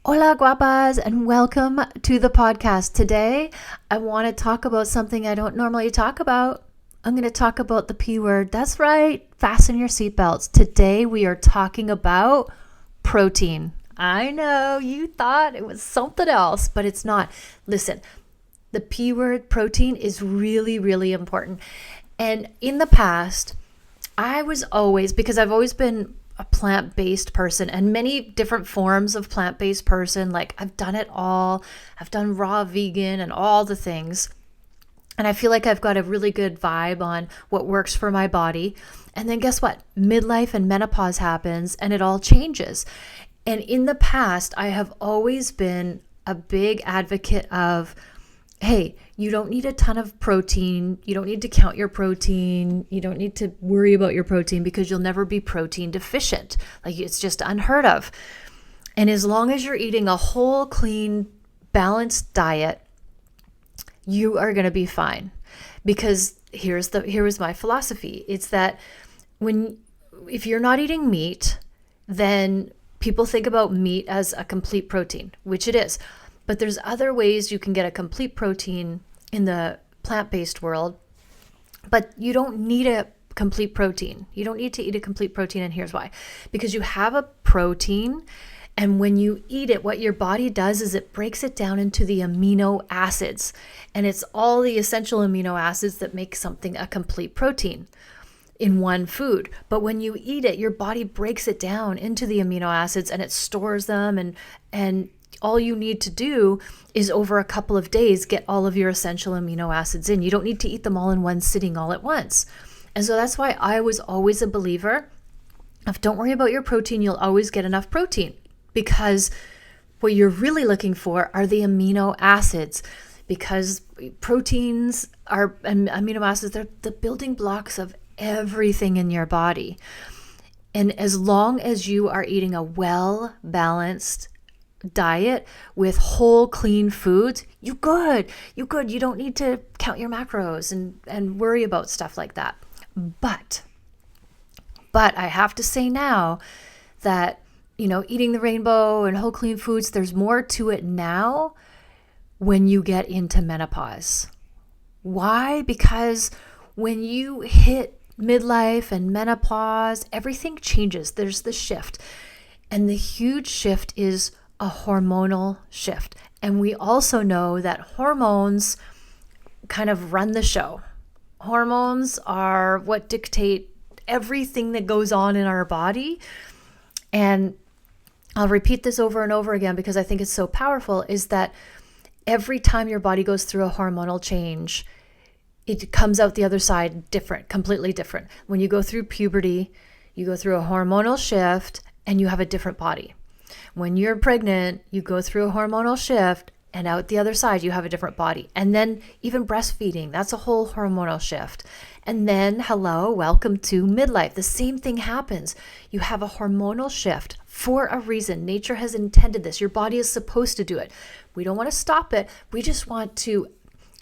Hola, guapas, and welcome to the podcast. Today, I want to talk about something I don't normally talk about. I'm going to talk about the P word. That's right. Fasten your seatbelts. Today, we are talking about protein. I know you thought it was something else, but it's not. Listen, the P word, protein, is really, really important. And in the past, because I've always been a plant-based person and many different forms of plant-based person. Like I've done it all. I've done raw vegan and all the things. And I feel like I've got a really good vibe on what works for my body. And then guess what? Midlife and menopause happens and it all changes. And in the past, I have always been a big advocate of, hey, you don't need a ton of protein. You don't need to count your protein. You don't need to worry about your protein because you'll never be protein deficient. Like it's just unheard of. And as long as you're eating a whole, clean, balanced diet, you are going to be fine. Because here was my philosophy. It's that if you're not eating meat, then people think about meat as a complete protein, which it is. But there's other ways you can get a complete protein in the plant-based world, but you don't need a complete protein. You don't need to eat a complete protein, and here's why. Because you have a protein, and when you eat it, what your body does is it breaks it down into the amino acids, and it's all the essential amino acids that make something a complete protein in one food. But when you eat it, your body breaks it down into the amino acids, and it stores them, and all you need to do is over a couple of days get all of your essential amino acids in. You don't need to eat them all in one sitting all at once. And so that's why I was always a believer of don't worry about your protein, you'll always get enough protein, because what you're really looking for are the amino acids, because proteins and amino acids, they're the building blocks of everything in your body. And as long as you are eating a well-balanced diet with whole clean foods, you good. You don't need to count your macros and worry about stuff like that. But I have to say now that, eating the rainbow and whole clean foods, there's more to it now when you get into menopause. Why? Because when you hit midlife and menopause, everything changes. There's the shift. And the huge shift is a hormonal shift. And we also know that hormones kind of run the show. Hormones are what dictate everything that goes on in our body. And I'll repeat this over and over again because I think it's so powerful, is that every time your body goes through a hormonal change, it comes out the other side different, completely different. When you go through puberty, you go through a hormonal shift and you have a different body. When you're pregnant, you go through a hormonal shift and out the other side, you have a different body. And then even breastfeeding, that's a whole hormonal shift. And then, welcome to midlife. The same thing happens. You have a hormonal shift for a reason. Nature has intended this. Your body is supposed to do it. We don't want to stop it. We just want to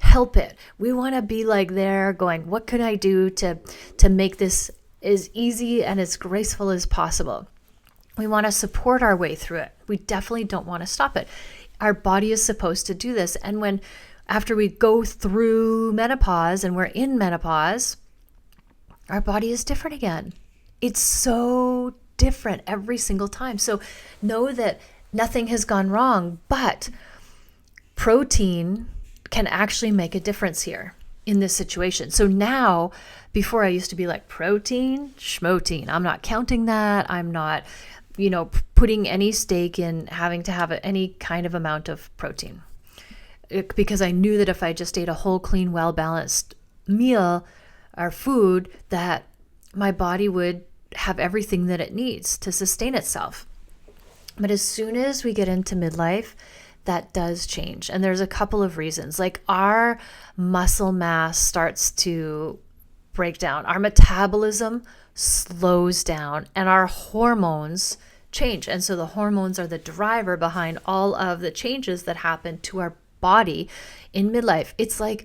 help it. We want to be like there going, what can I do to make this as easy and as graceful as possible? We want to support our way through it. We definitely don't want to stop it. Our body is supposed to do this. And after we go through menopause and we're in menopause, our body is different again. It's so different every single time. So know that nothing has gone wrong, but protein can actually make a difference here in this situation. So now, before I used to be like protein, schmotein. I'm not counting that. I'm not putting any stake in having to have any kind of amount of protein, because I knew that if I just ate a whole, clean, well-balanced meal or food, that my body would have everything that it needs to sustain itself. But as soon as we get into midlife, that does change. And there's a couple of reasons. Like our muscle mass starts to break down. Our metabolism slows down and our hormones change. And so the hormones are the driver behind all of the changes that happen to our body in midlife. It's like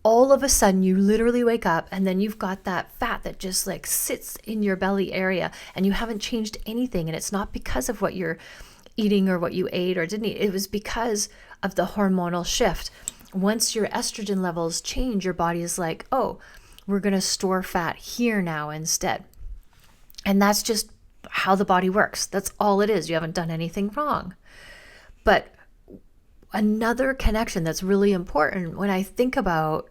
all of a sudden you literally wake up and then you've got that fat that just like sits in your belly area and you haven't changed anything. And it's not because of what you're eating or what you ate or didn't eat. It was because of the hormonal shift. Once your estrogen levels change, your body is like, oh, we're going to store fat here now instead. And that's just how the body works. That's all it is. You haven't done anything wrong. But another connection that's really important when I think about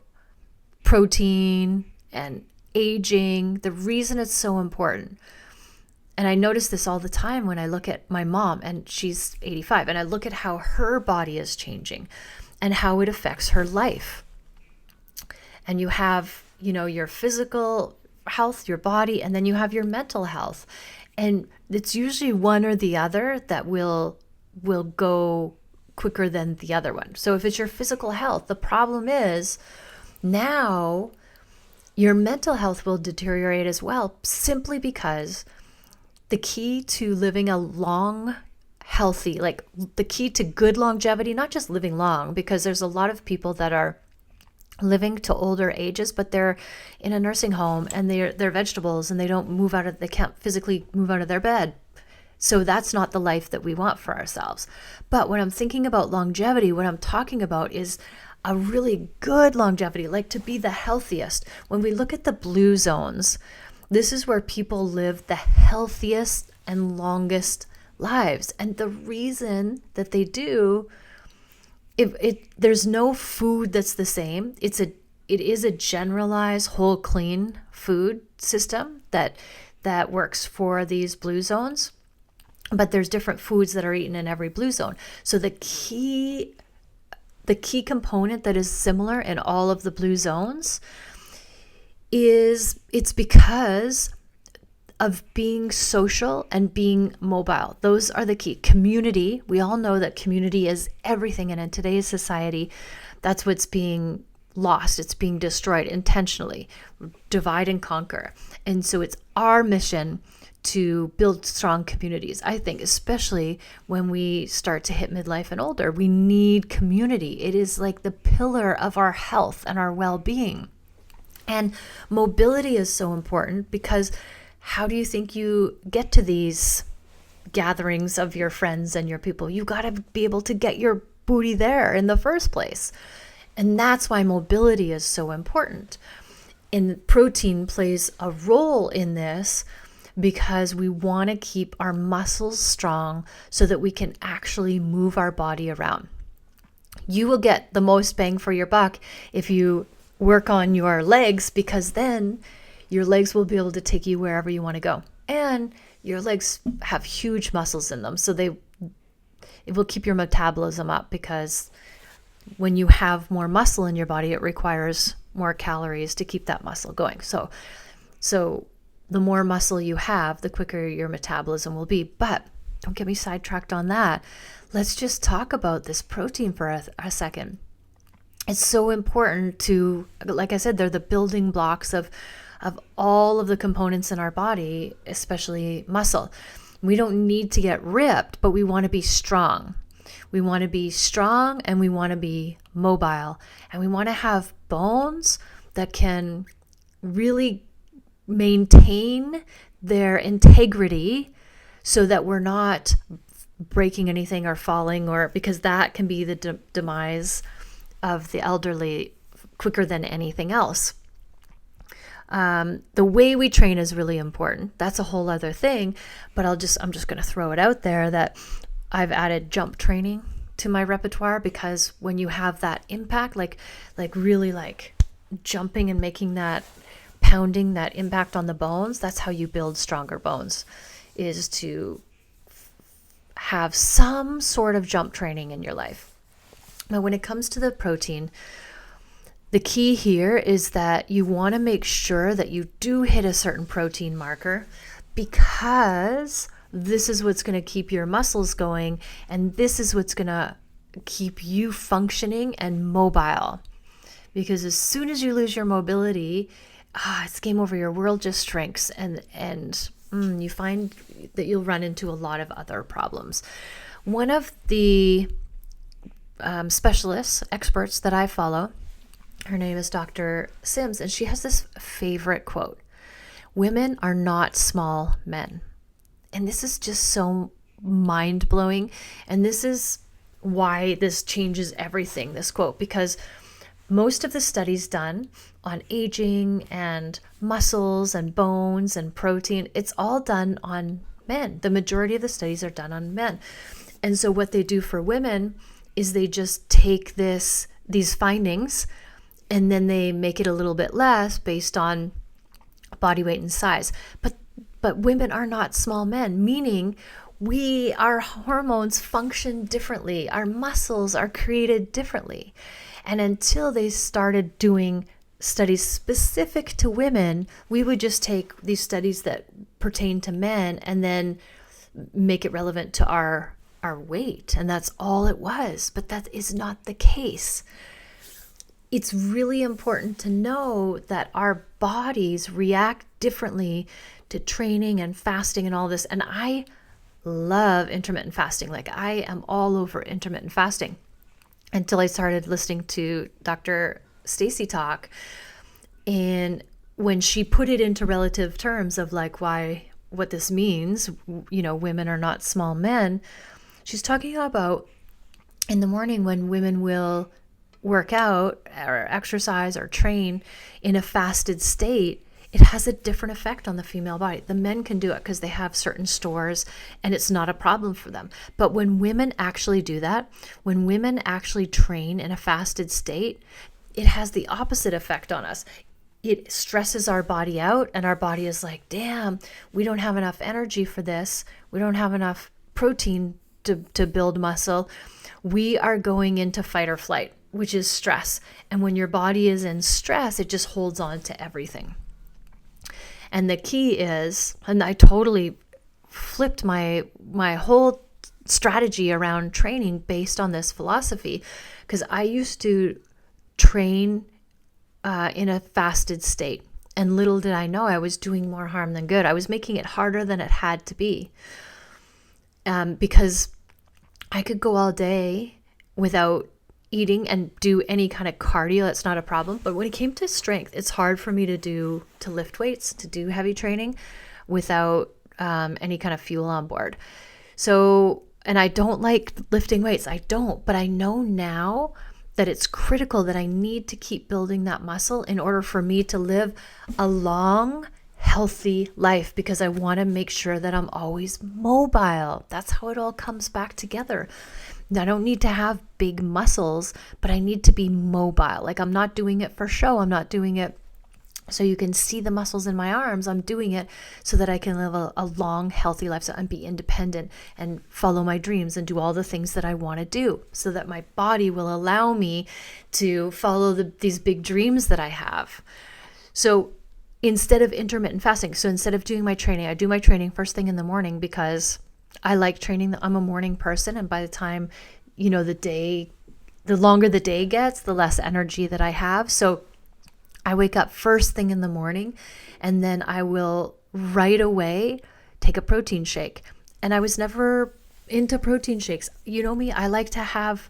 protein and aging, the reason it's so important, and I notice this all the time when I look at my mom, and she's 85, and I look at how her body is changing and how it affects her life. And you have, your physical health, your body, and then you have your mental health. And it's usually one or the other that will go quicker than the other one. So if it's your physical health, the problem is now your mental health will deteriorate as well, simply because the key to living a long, healthy, like the key to good longevity, not just living long, because there's a lot of people that are living to older ages, but they're in a nursing home and they're vegetables and they can't physically move out of their bed. So that's not the life that we want for ourselves. But when I'm thinking about longevity, what I'm talking about is a really good longevity, like to be the healthiest. When we look at the blue zones, this is where people live the healthiest and longest lives. And the reason that they do, there's no food that's the same. It is a generalized whole clean food system that works for these blue zones. But there's different foods that are eaten in every blue zone. So the key component that is similar in all of the blue zones is it's because of being social and being mobile. Those are the key. Community, we all know that community is everything. And in today's society, that's what's being lost. It's being destroyed intentionally. Divide and conquer. And so it's our mission to build strong communities. I think especially when we start to hit midlife and older, we need community. It is like the pillar of our health and our well-being. And mobility is so important because how do you think you get to these gatherings of your friends and your people? You got to be able to get your booty there in the first place. And that's why mobility is so important. And protein plays a role in this because we want to keep our muscles strong so that we can actually move our body around. You will get the most bang for your buck if you work on your legs, because then your legs will be able to take you wherever you want to go. And your legs have huge muscles in them, so it will keep your metabolism up, because when you have more muscle in your body, it requires more calories to keep that muscle going. So the more muscle you have, the quicker your metabolism will be. But don't get me sidetracked on that. Let's just talk about this protein for a second. It's so important to, like I said, they're the building blocks of all of the components in our body, especially muscle. We don't need to get ripped, but we want to be strong. We want to be strong and we want to be mobile. And we want to have bones that can really maintain their integrity so that we're not breaking anything or falling, or because that can be the demise of the elderly quicker than anything else. The way we train is really important. That's a whole other thing, but I'm just going to throw it out there that I've added jump training to my repertoire, because when you have that impact, like really like jumping and making that, pounding that impact on the bones, that's how you build stronger bones, is to have some sort of jump training in your life. Now, when it comes to the protein, the key here is that you want to make sure that you do hit a certain protein marker, because this is what's going to keep your muscles going, and this is what's going to keep you functioning and mobile. Because as soon as you lose your mobility, it's game over. Your world just shrinks, and you find that you'll run into a lot of other problems. One of the specialists, experts that I follow, her name is Dr. Sims, and she has this favorite quote: "Women are not small men." And this is just so mind-blowing. And this is why this changes everything, this quote, because most of the studies done on aging and muscles and bones and protein, it's all done on men. The majority of the studies are done on men. And so what they do for women is they just take these findings and then they make it a little bit less based on body weight and size. But women are not small men, meaning our hormones function differently. Our muscles are created differently. And until they started doing studies specific to women, we would just take these studies that pertain to men and then make it relevant to our weight. And that's all it was. But that is not the case. It's really important to know that our bodies react differently to training and fasting and all this. And I love intermittent fasting. Like, I am all over intermittent fasting until I started listening to Dr. Stacy talk. And when she put it into relative terms of like what this means, women are not small men. She's talking about in the morning when women will work out or exercise or train in a fasted state, it has a different effect on the female body. The men can do it because they have certain stores and it's not a problem for them. But when women actually do that, when women actually train in a fasted state, it has the opposite effect on us. It stresses our body out and our body is like, damn, we don't have enough energy for this. We don't have enough protein to build muscle. We are going into fight or flight, which is stress. And when your body is in stress, it just holds on to everything. And the key is, and I totally flipped my whole strategy around training based on this philosophy, because I used to train in a fasted state. And little did I know I was doing more harm than good. I was making it harder than it had to be. Because I could go all day without eating and do any kind of cardio. That's not a problem. But when it came to strength, it's hard for me to lift weights, to do heavy training without any kind of fuel on board. So, and I don't like lifting weights. I don't, but I know now that it's critical that I need to keep building that muscle in order for me to live a long, healthy life, because I want to make sure that I'm always mobile. That's how it all comes back together. I don't need to have big muscles, but I need to be mobile. Like, I'm not doing it for show. I'm not doing it so you can see the muscles in my arms. I'm doing it so that I can live a long, healthy life, and be independent and follow my dreams and do all the things that I want to do, so that my body will allow me to follow these big dreams that I have. So instead of intermittent fasting, so instead of doing my training, I do my training first thing in the morning because I like training. I'm a morning person. And by the time, the longer the day gets, the less energy that I have. So I wake up first thing in the morning, and then I will right away take a protein shake. And I was never into protein shakes. You know me, I like to have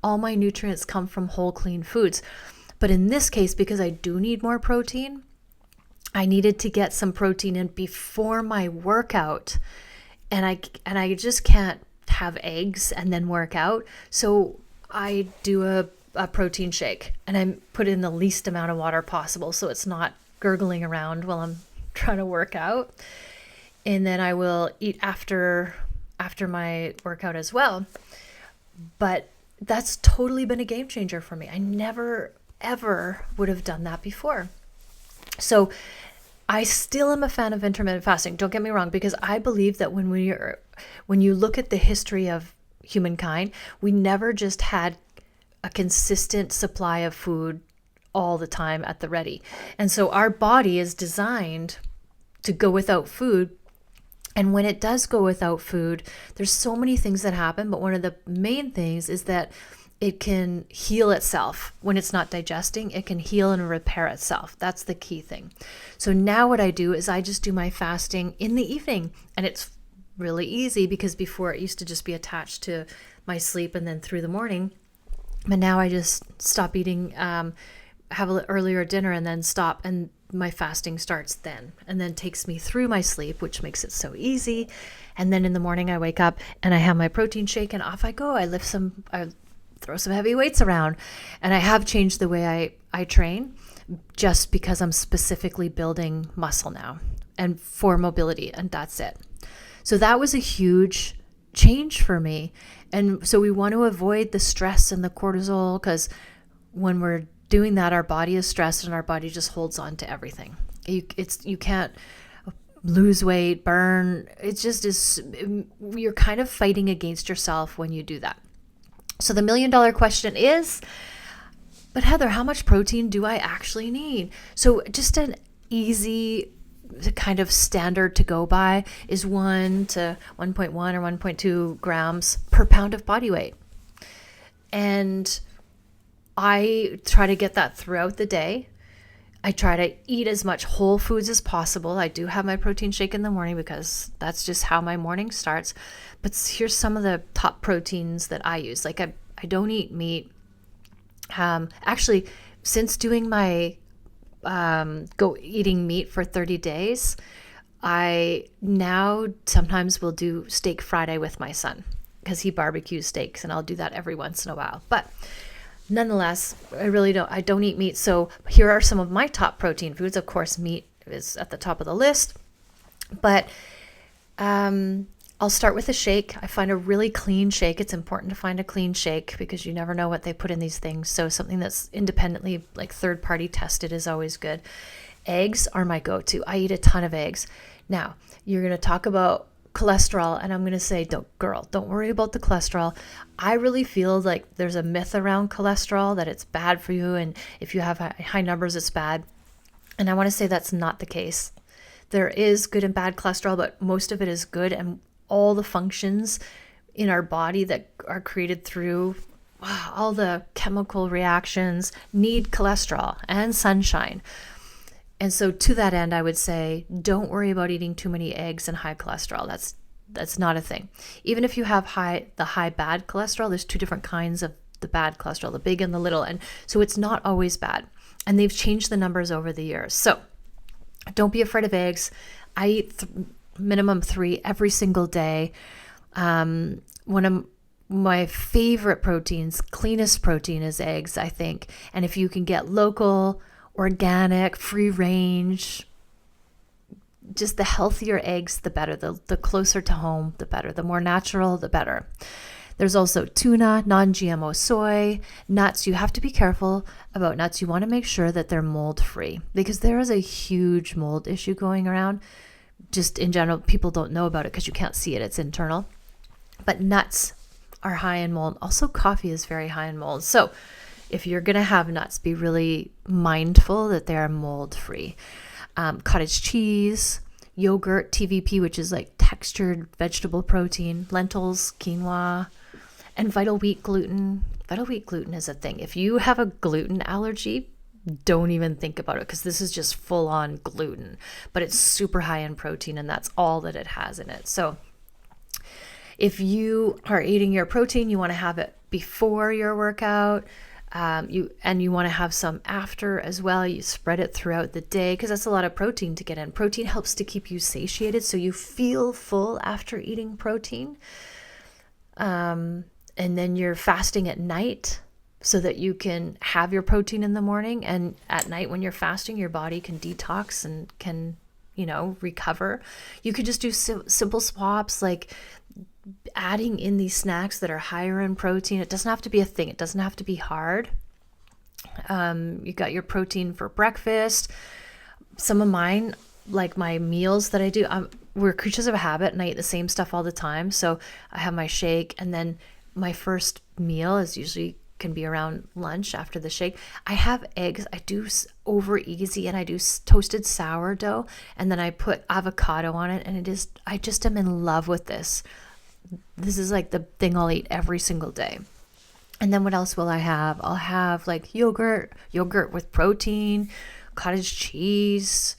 all my nutrients come from whole, clean foods. But in this case, because I do need more protein, I needed to get some protein in before my workout. And I just can't have eggs and then work out. So I do a protein shake, and I put in the least amount of water possible so it's not gurgling around while I'm trying to work out. And then I will eat after my workout as well. But that's totally been a game changer for me. I never, ever would have done that before. So I still am a fan of intermittent fasting. Don't get me wrong, because I believe that when you look at the history of humankind, we never just had a consistent supply of food all the time at the ready. And so our body is designed to go without food. And when it does go without food, there's so many things that happen. But one of the main things is that it can heal itself. When it's not digesting, it can heal and repair itself. That's the key thing. So now what I do is I just do my fasting in the evening. And it's really easy, because before it used to just be attached to my sleep and then through the morning. But now I just stop eating, have an earlier dinner and then stop. And my fasting starts then, and then takes me through my sleep, which makes it so easy. And then in the morning I wake up and I have my protein shake and off I go. I throw some heavy weights around, and I have changed the way I train just because I'm specifically building muscle now and for mobility, and that's it. So that was a huge change for me. And so we want to avoid the stress and the cortisol, because when we're doing that, our body is stressed and our body just holds on to everything. You can't lose weight, burn. It just is, you're kind of fighting against yourself when you do that. So the $1 million question is, but Heather, how much protein do I actually need? So just an easy kind of standard to go by is 1 to 1.1 or 1.2 grams per pound of body weight. And I try to get that throughout the day. I try to eat as much whole foods as possible. I do have my protein shake in the morning because that's just how my morning starts. But here's some of the top proteins that I use. Like I don't eat meat. Actually, since doing my eating meat for 30 days, I now sometimes will do Steak Friday with my son because he barbecues steaks, and I'll do that every once in a while. But nonetheless, I don't eat meat. So here are some of my top protein foods. Of course, meat is at the top of the list, but I'll start with a shake. I find a really clean shake. It's important to find a clean shake because you never know what they put in these things. So something that's independently, like third-party tested, is always good. Eggs are my go-to. I eat a ton of eggs. Now, you're going to talk about cholesterol, and I'm going to say, don't worry about the cholesterol. I really feel like there's a myth around cholesterol that it's bad for you, and if you have high numbers, it's bad. And I want to say that's not the case. There is good and bad cholesterol, but most of it is good, and all the functions in our body that are created through all the chemical reactions need cholesterol and sunshine. And so to that end, I would say, don't worry about eating too many eggs and high cholesterol. That's not a thing. Even if you have the high bad cholesterol, there's two different kinds of the bad cholesterol, the big and the little. And so it's not always bad. And they've changed the numbers over the years. So don't be afraid of eggs. I eat minimum 3 every single day. One of my favorite proteins, cleanest protein, is eggs, I think. And if you can get local, organic, free range, just the healthier eggs, the better. The closer to home, the better. The more natural, the better. There's also tuna, non-GMO soy, nuts. You have to be careful about nuts. You want to make sure that they're mold-free because there is a huge mold issue going around. Just in general, people don't know about it because you can't see it. It's internal. But nuts are high in mold. Also, coffee is very high in mold. So if you're going to have nuts, be really mindful that they are mold-free. Cottage cheese, yogurt, TVP, which is like textured vegetable protein, lentils, quinoa, and vital wheat gluten. Vital wheat gluten is a thing. If you have a gluten allergy, don't even think about it because this is just full-on gluten, but it's super high in protein, and that's all that it has in it. So if you are eating your protein, you want to have it before your workout. You want to have some after as well. You spread it throughout the day because that's a lot of protein to get in. Protein helps to keep you satiated so you feel full after eating protein. And then you're fasting at night so that you can have your protein in the morning, and at night when you're fasting, your body can detox and can, recover. You could just do simple swaps like adding in these snacks that are higher in protein. It doesn't have to be a thing. It doesn't have to be hard. You got your protein for breakfast. Some of mine, like my meals that I do, we're creatures of habit and I eat the same stuff all the time. So I have my shake, and then my first meal is usually can be around lunch after the shake. I have eggs. I do over easy, and I do toasted sourdough, and then I put avocado on it, and I just am in love with this. This is like the thing I'll eat every single day. And then what else will I have? I'll have like yogurt with protein, cottage cheese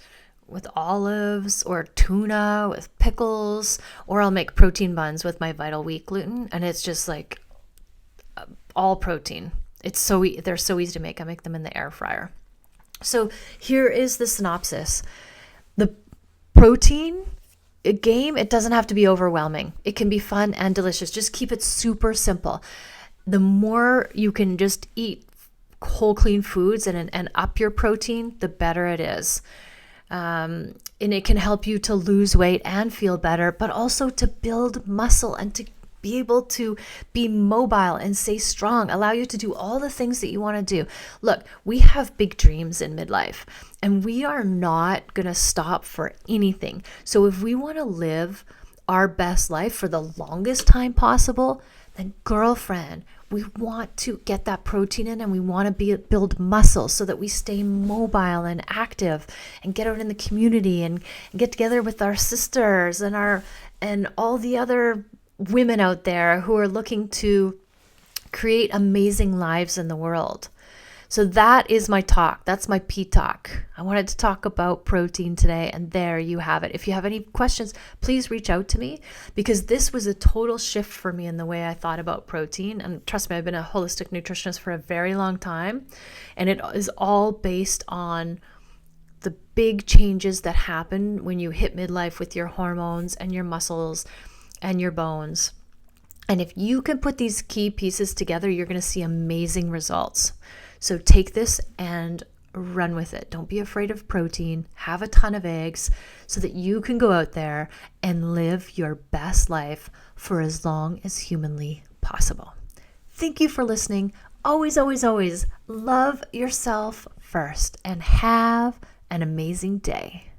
with olives, or tuna with pickles, or I'll make protein buns with my vital wheat gluten, and it's just like all protein. They're so easy to make. I make them in the air fryer. So here is the synopsis. The protein game, it doesn't have to be overwhelming. It can be fun and delicious. Just keep it super simple. The more you can just eat whole clean foods and up your protein, the better it is. And it can help you to lose weight and feel better, but also to build muscle and to be able to be mobile and stay strong, allow you to do all the things that you want to do. Look, we have big dreams in midlife, and we are not going to stop for anything. So if we want to live our best life for the longest time possible, then girlfriend, we want to get that protein in, and we want to build muscle so that we stay mobile and active and get out in the community and get together with our sisters and all the other women out there who are looking to create amazing lives in the world. So that is my talk. That's my P talk. I wanted to talk about protein today, and there you have it. If you have any questions, please reach out to me, because this was a total shift for me in the way I thought about protein. And trust me, I've been a holistic nutritionist for a very long time, and it is all based on the big changes that happen when you hit midlife with your hormones and your muscles and your bones. And if you can put these key pieces together, you're going to see amazing results. So take this and run with it. Don't be afraid of protein. Have a ton of eggs so that you can go out there and live your best life for as long as humanly possible. Thank you for listening. Always, always, always love yourself first, and have an amazing day.